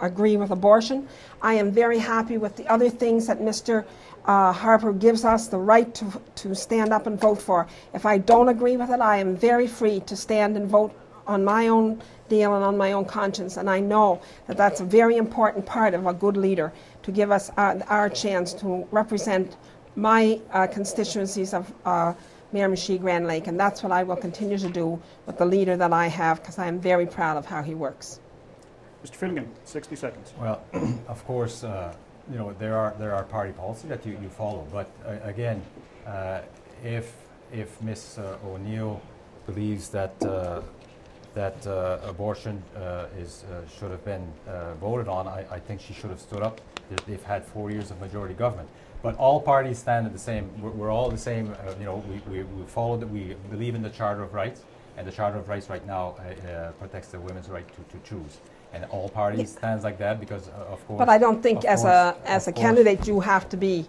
agree with abortion. I am very happy with the other things that Mr. Harper gives us the right to stand up and vote for. If I don't agree with it, I am very free to stand and vote on my own deal and on my own conscience, and I know that that's a very important part of a good leader, to give us our chance to represent my constituencies of Miramichi-Grand Lake, and that's what I will continue to do with the leader that I have, because I am very proud of how he works. Mr. Finnigan, 60 seconds. Well, of course, you know, there are party policy that you follow, but again, if Ms. O'Neill believes that abortion should have been voted on, I think she should have stood up. They've had 4 years of majority government. But all parties stand at the same. We're all the same. You know, we follow that. We believe in the Charter of Rights, and the Charter of Rights right now protects the women's right to choose. And all parties stands like that because, of course. But I don't think, as a candidate, you have to be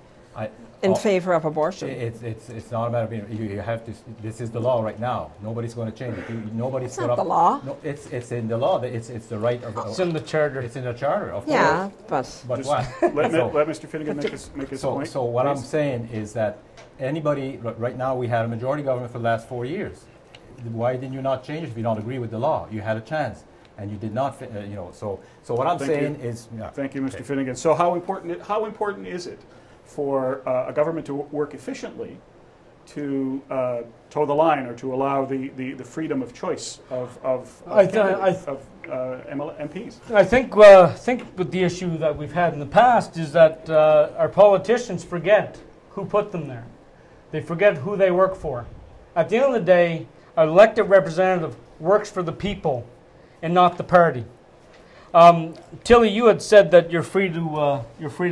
in favor of abortion. It's not a matter of being. You have to. This is the law right now. Nobody's going to change it. Nobody's not the law. No, it's in the law. It's the right of. It's in the charter. It's in the charter. Of yeah, course. But what? let Mr. Finnigan make his point. So what please. I'm saying is that anybody right now, we had a majority government for the last 4 years. Why didn't you not change it if you don't agree with the law? You had a chance. And you did not, you know. So what I'm saying is. Yeah. Thank you, Mr. Finnigan. So how important is it for a government to work efficiently to toe the line or to allow the freedom of choice of MPs? I think with the issue that we've had in the past is that our politicians forget who put them there. They forget who they work for. At the end of the day, an elected representative works for the people and not the party. Tilly, you had said that you're free to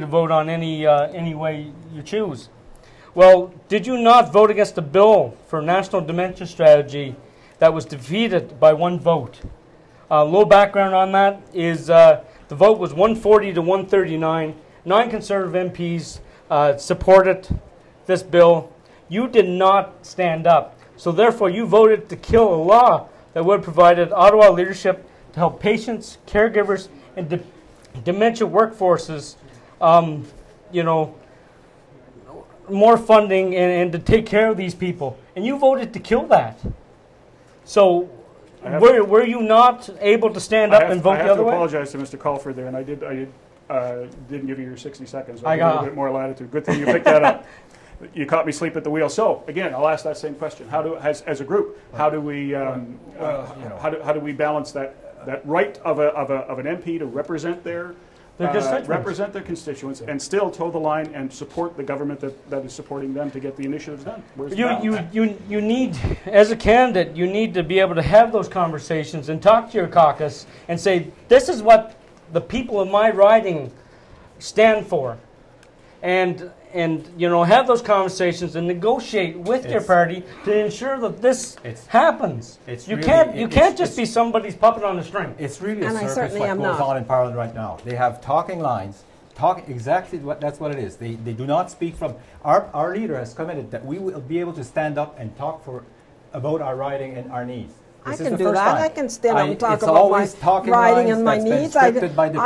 vote on any way you choose. Well, did you not vote against a bill for a national dementia strategy that was defeated by one vote? Low background on that is the vote was 140 to 139. 9 Conservative MPs supported this bill. You did not stand up. So therefore, you voted to kill a law that would have provided Ottawa leadership to help patients, caregivers, and dementia workforces, you know, more funding and to take care of these people. And you voted to kill that. So were you not able to stand up and vote the other way? I have to apologize to Mr. Colford there, and I didn't give you your 60 seconds. I got a bit more latitude. Good thing you picked that up. You caught me asleep at the wheel. So again, I'll ask that same question: as a group, how do we how do we balance that right of an MP to represent their constituents and still toe the line and support the government that is supporting them to get the initiatives done? You need, as a candidate, you need to be able to have those conversations and talk to your caucus and say, this is what the people in my riding stand for, and you know, have those conversations and negotiate with your party to ensure that this happens. You can't just be somebody's puppet on the string. It's really a circus what goes on in Parliament right now. They have talking lines, exactly that's what it is. They do not speak from our leader has committed that we will be able to stand up and talk about our riding and our needs. I can do that. I can stand up and talk about my riding and my needs. I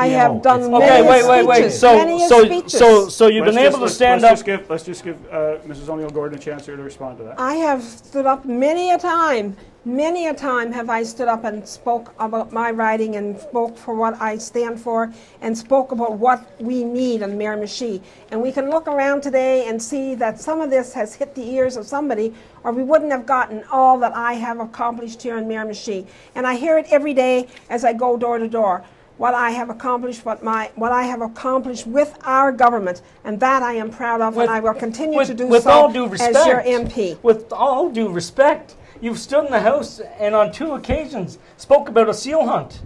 have done many speeches. So you've been able to stand up. Let's just give Mrs. O'Neill-Gordon a chance here to respond to that. I have stood up many a time. Many a time have I stood up and spoke about my riding and spoke for what I stand for and spoke about what we need in Miramichi. And we can look around today and see that some of this has hit the ears of somebody, or we wouldn't have gotten all that I have accomplished here in Miramichi. And I hear it every day as I go door to door. What I have accomplished, what I have accomplished with our government, and that I am proud of, and I will continue to do so as your MP. With all due respect, you've stood in the House and on 2 occasions spoke about a seal hunt.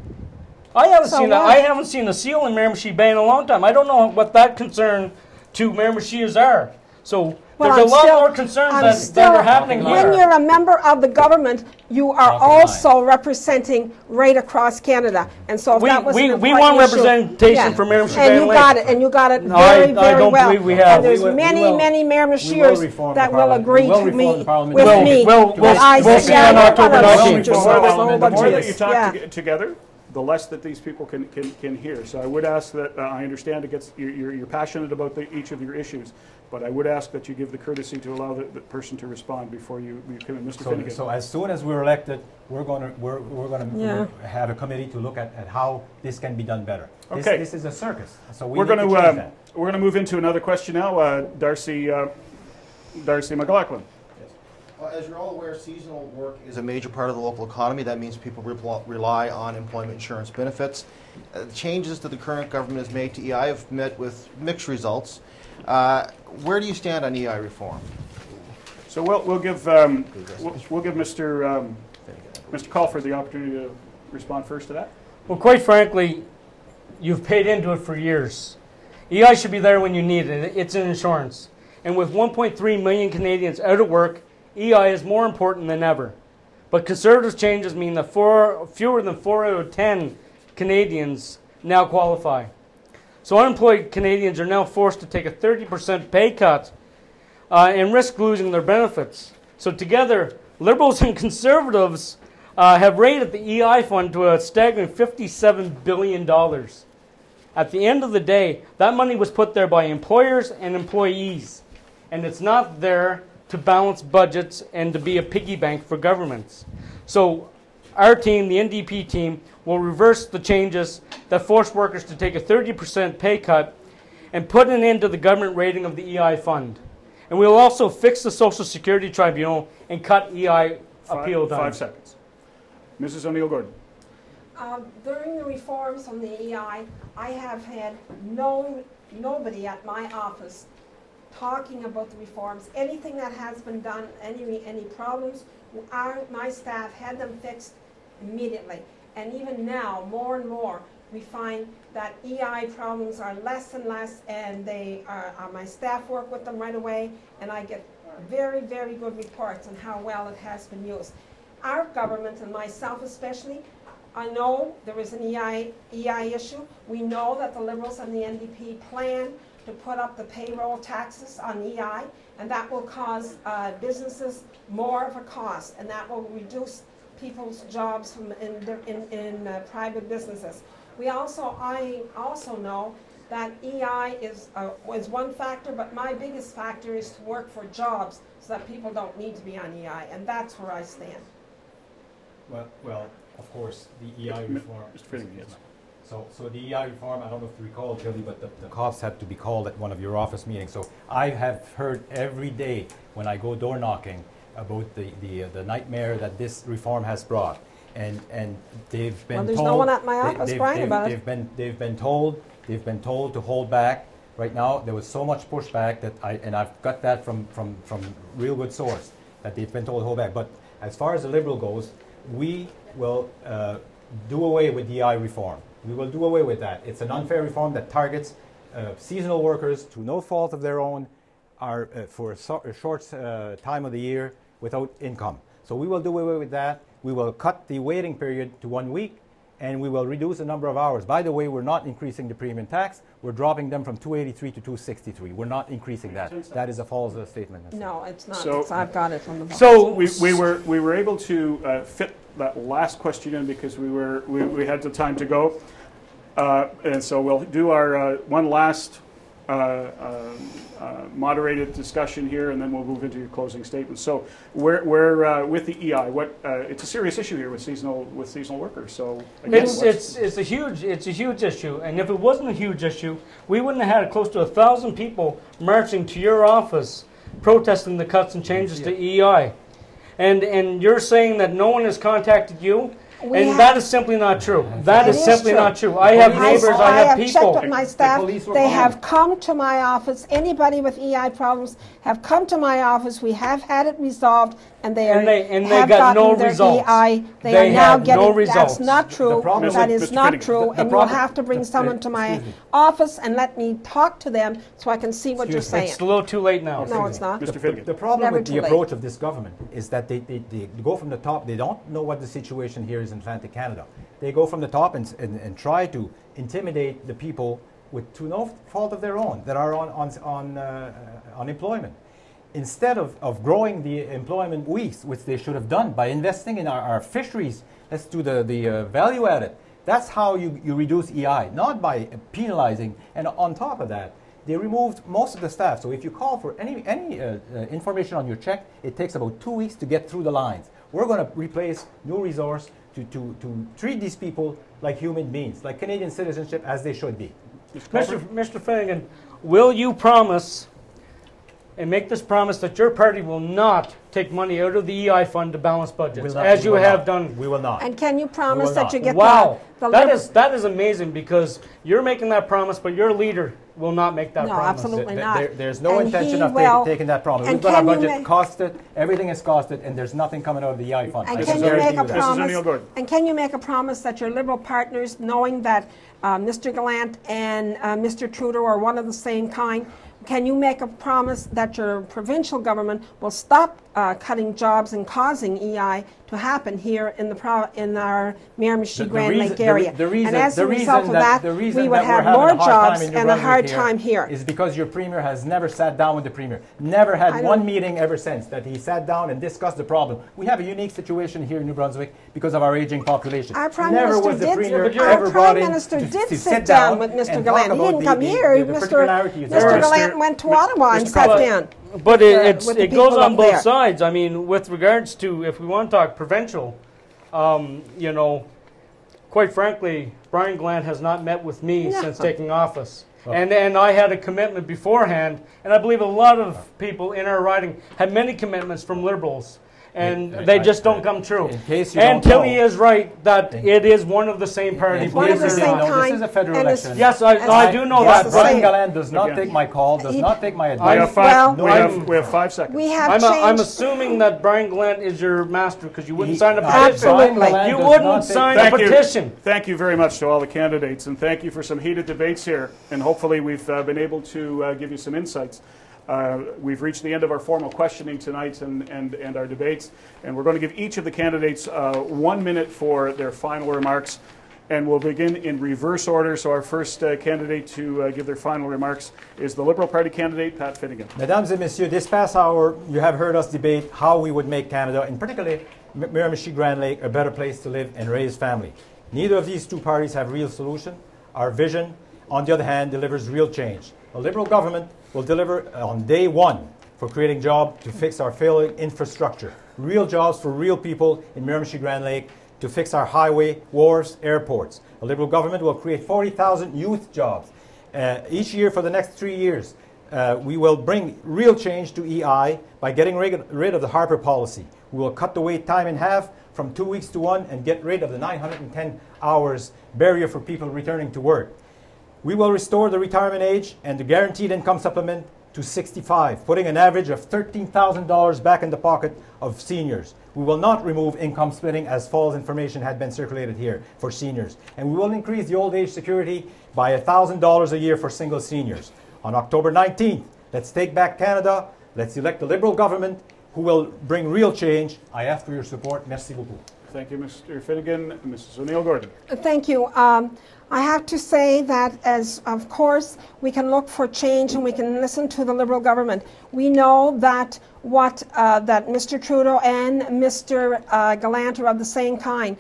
I haven't seen a seal in Miramichi Bay in a long time. I don't know what that concern to Miramichians are. So there's a lot more concerns that are happening here. When you're a member of the government, you are also representing right across Canada. And so if that was an important want representation for Miramichi Bay and you got it, and you got it very, very well. And there's many Miramichiers that will agree with me that I stand up on our The more that you talk together, the less that these people can hear. So I would ask that, I understand you're passionate about each of your issues, but I would ask that you give the courtesy to allow the person to respond before you come in. Mr. Finnigan. So as soon as we're elected, we're going to have a committee to look at how this can be done better. Okay. This is a circus. So we're going to move into another question now. Darcy, Darcy McLaughlin. As you're all aware, seasonal work is a major part of the local economy. That means people rely on employment insurance benefits. Changes that the current government has made to EI have met with mixed results. Where do you stand on EI reform? So we'll give Mr. Colford the opportunity to respond first to that. Well, quite frankly, you've paid into it for years. EI should be there when you need it. It's an insurance. And with 1.3 million Canadians out of work, EI is more important than ever. But Conservative changes mean that fewer than 4 out of 10 Canadians now qualify. So unemployed Canadians are now forced to take a 30% pay cut and risk losing their benefits. So together, Liberals and Conservatives have rated the EI fund to a staggering $57 billion. At the end of the day, that money was put there by employers and employees. And it's not there to balance budgets and to be a piggy bank for governments. So our team, the NDP team, will reverse the changes that force workers to take a 30% pay cut and put an end to the government rating of the EI fund. And we will also fix the Social Security Tribunal and cut EI appeal time. 5 seconds. Mrs. O'Neill-Gordon. During the reforms on the EI, I have had nobody at my office talking about the reforms. Anything that has been done, any problems, my staff had them fixed immediately. And even now, more and more, we find that EI problems are less and less, and my staff work with them right away, and I get very, very good reports on how well it has been used. Our government, and myself especially, I know there is an EI issue. We know that the Liberals and the NDP plan to put up the payroll taxes on EI, and that will cause businesses more of a cost, and that will reduce people's jobs in private businesses. I also know that EI is one factor, but my biggest factor is to work for jobs so that people don't need to be on EI, and that's where I stand. Well, of course, the EI reform. Mr. Finnigan, yes. So the EI reform, I don't know if you recall, Tilly, but the cops had to be called at one of your office meetings. So I have heard every day when I go door knocking about the nightmare that this reform has brought, and they've been well, there's told, no one at my office crying about it. They've been told to hold back. Right now, there was so much pushback that I've got that from real good source that they've been told to hold back. But as far as the Liberal goes, we will do away with the EI reform. We will do away with that. It's an unfair reform that targets seasonal workers to no fault of their own, are for a short time of the year without income. So we will do away with that. We will cut the waiting period to 1 week, and we will reduce the number of hours. By the way, we're not increasing the premium tax. We're dropping them from 283 to 263. We're not increasing that. That is a false statement. No, it's not. So, I've got it from the box. So we were able to fit that last question in because we had the time to go, and so we'll do our one last moderated discussion here, and then we'll move into your closing statements. So we're with the EI. It's a serious issue here with seasonal workers. So again, it's a huge issue, and if it wasn't a huge issue, we wouldn't have had close to 1,000 people marching to your office protesting the cuts and changes to EI. And you're saying that no one has contacted you? That is simply not true. That is simply not true. I have neighbors, I have people. I have checked with my staff. They have come to my office. Anybody with EI problems have come to my office. We have had it resolved, and they have got no their results. EI. They are now getting no results. That's not true. That is not true. And you'll have to bring someone to my office and let me talk to them so I can see what you're saying. It's a little too late now. No, it's not. Mr. Finnigan. The problem with the approach of this government is that they go from the top. They don't know what the situation here is in Atlantic Canada. They go from the top and try to intimidate the people to no fault of their own that are on unemployment. Instead of growing the employment which they should have done by investing in our fisheries, let's do the value added. That's how you reduce EI, not by penalizing. And on top of that, they removed most of the staff. So if you call for any information on your check, it takes about 2 weeks to get through the lines. We're going to replace new resource to treat these people like human beings, like Canadian citizenship as they should be. Mr. Finnigan, will you promise and make this promise that your party will not take money out of the EI fund to balance budgets, Will not- as we you will have not. done. We will not. And can you promise will that not. you get Wow, the that is amazing, because you're making that promise, but your leader will not make that No, promise. absolutely not. There's no And intention he of will- taking that promise. and We've got our can you budget make- costed, everything is costed, and there's nothing coming out of the EI fund. And I can can you guarantee make a you that. Mrs. promise? O'Neill-Gordon. And can you make a promise that your Liberal partners, knowing that Mr. Gallant and Mr. Trudeau are one of the same kind, can you make a promise that your provincial government will stop cutting jobs and causing EI to happen here in our Miramichi-Grand Lake area? And as a result of that, we would have more jobs and a hard time here. Is because your Premier has never sat down with the Premier. Never had one meeting ever since that he sat down and discussed the problem. We have a unique situation here in New Brunswick because of our aging population. Our Prime never Minister was the did, Premier our ever brought Prime in Minister to did sit sit down with and Mr. talk Gallant. He about didn't come here. the particularities of Mr. it. Gallant went to Ottawa and Mr. sat Colford. down. But with the it goes people on up both there. sides. I mean, with regards to, if we want to talk provincial, you know, quite frankly, Brian Gallant has not met with me Yeah. since taking office. And I had a commitment beforehand, and I believe a lot of people in our riding had many commitments from Liberals. And they just don't come true. In case you And don't know- Tilly is right that it is one of the same party. In One of case the you same didn't know, kind, This is a federal and it's- election. Yes, I do know Yes, that. the But same. Brian Gallant does not Again. take my call, does He- not take my We advice. have five, Well- we have 5 seconds. We have I'm changed. assuming that Brian Gallant is your master, because you wouldn't He- sign a Brian petition. Absolutely. Gallant You does wouldn't not take- sign a Thank you. petition. Thank you very much to all the candidates, and thank you for some heated debates here. And hopefully we've been able to give you some insights. We've reached the end of our formal questioning tonight and our debates, and we're going to give each of the candidates 1 minute for their final remarks, and we'll begin in reverse order. So our first candidate to give their final remarks is the Liberal Party candidate, Pat Finnigan. Mesdames et messieurs, this past hour, you have heard us debate how we would make Canada, and particularly Miramichi-Grand Lake, a better place to live and raise family. Neither of these two parties have real solution. Our vision, on the other hand, delivers real change. A Liberal government will deliver on day one for creating jobs to fix our failing infrastructure. Real jobs for real people in Miramichi-Grand Lake to fix our highway, wharves, airports. A Liberal government will create 40,000 youth jobs each year for the next 3 years. We will bring real change to EI by getting rid of the Harper policy. We will cut the wait time in half from 2 weeks to 1 and get rid of the 910 hours barrier for people returning to work. We will restore the retirement age and the guaranteed income supplement to 65, putting an average of $13,000 back in the pocket of seniors. We will not remove income splitting as false information had been circulated here for seniors. And we will increase the old age security by $1,000 a year for single seniors. On October 19th, let's take back Canada. Let's elect a Liberal government who will bring real change. I ask for your support. Merci beaucoup. Thank you, Mr. Finnigan. Mrs. O'Neill-Gordon. Thank you. I have to say that, as of course, we can look for change and we can listen to the Liberal government. We know that that Mr. Trudeau and Mr. Gallant are of the same kind.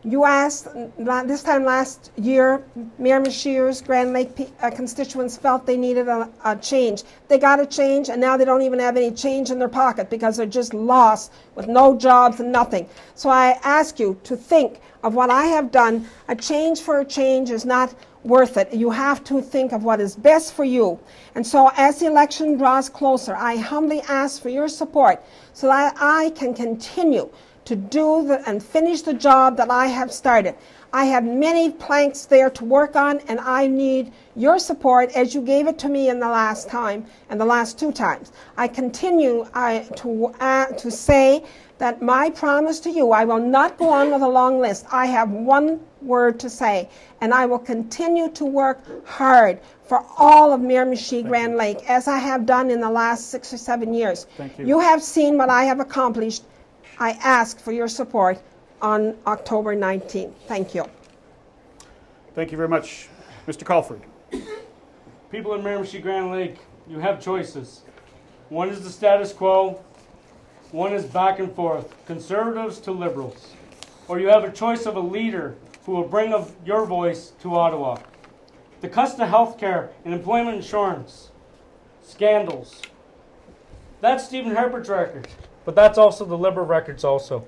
You asked this time last year, Miramichi-Grand Lake constituents felt they needed a change. They got a change, and now they don't even have any change in their pocket because they're just lost with no jobs and nothing. So I ask you to think of what I have done. A change for a change is not worth it. You have to think of what is best for you. And so as the election draws closer, I humbly ask for your support so that I can continue to do and finish the job that I have started. I have many planks there to work on, and I need your support as you gave it to me in the last time and the last 2 times. I continue to say that my promise to you, I will not go on with a long list. I have one word to say, and I will continue to work hard for all of Miramichi-Grand Lake, as I have done in the last 6 or 7 years. Thank you. You have seen what I have accomplished. I ask for your support on October 19th. Thank you. Thank you very much. Mr. Colford. People in Miramichi-Grand Lake, you have choices. One is the status quo. One is back and forth, conservatives to liberals. Or you have a choice of a leader who will bring your voice to Ottawa. The cost of health care and employment insurance, scandals. That's Stephen Harper's record, but that's also the Liberal records also.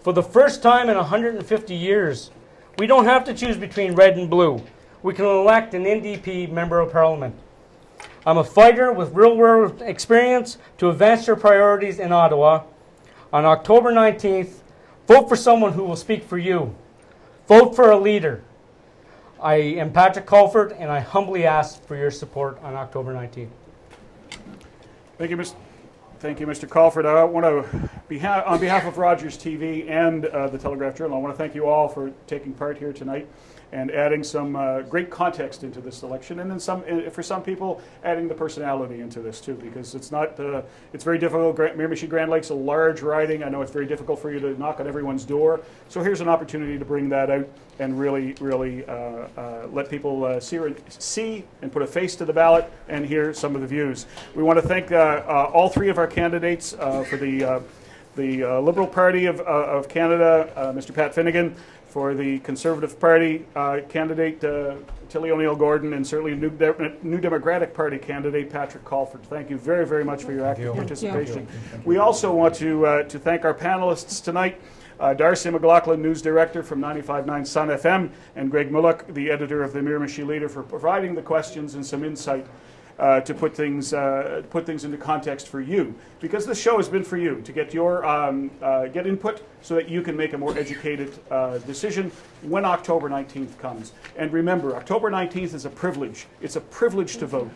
For the first time in 150 years, we don't have to choose between red and blue. We can elect an NDP member of parliament. I'm a fighter with real-world experience to advance your priorities in Ottawa. On October 19th, vote for someone who will speak for you. Vote for a leader. I am Patrick Colford, and I humbly ask for your support on October 19th. Thank you, Mr. Colford. I want to, on behalf of Rogers TV and the Telegraph Journal, I want to thank you all for taking part here tonight and adding some great context into this election, and then for some people, adding the personality into this too, because it's not, it's very difficult. Miramichi-Grand Lake's a large riding. I know it's very difficult for you to knock on everyone's door. So here's an opportunity to bring that out and really let people see and put a face to the ballot and hear some of the views. We want to thank all three of our candidates for the Liberal Party of Canada, Mr. Pat Finnigan, for the Conservative Party candidate, Tilly O'Neill-Gordon, and certainly New Democratic Party candidate, Patrick Colford. Thank you very, very much for your active participation. We also want to thank our panelists tonight, Darcy McLaughlin, News Director from 95.9 Sun FM, and Greg Mullock, the editor of the Miramichi Leader, for providing the questions and some insight to put things into context for you, because this show has been for you to get your get input so that you can make a more educated decision when October 19th comes. And remember, October 19th is a privilege. It's a privilege to vote.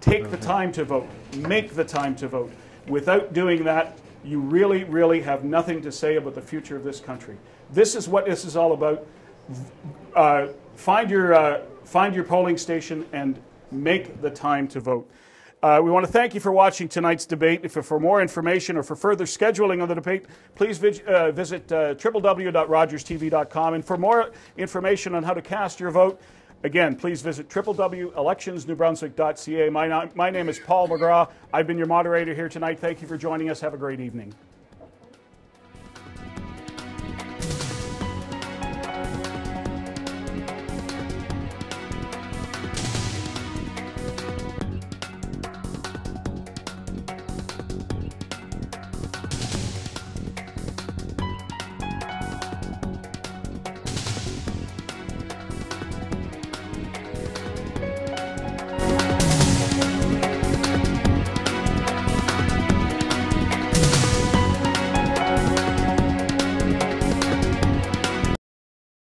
Take the time to vote. Make the time to vote. Without doing that, you really, really have nothing to say about the future of this country. This is what this is all about. Find your polling station and make the time to vote. We want to thank you for watching tonight's debate. If for more information or for further scheduling of the debate, please visit www.rogerstv.com. And for more information on how to cast your vote, again, please visit www.electionsnewbrunswick.ca. My name is Paul McGraw. I've been your moderator here tonight. Thank you for joining us. Have a great evening.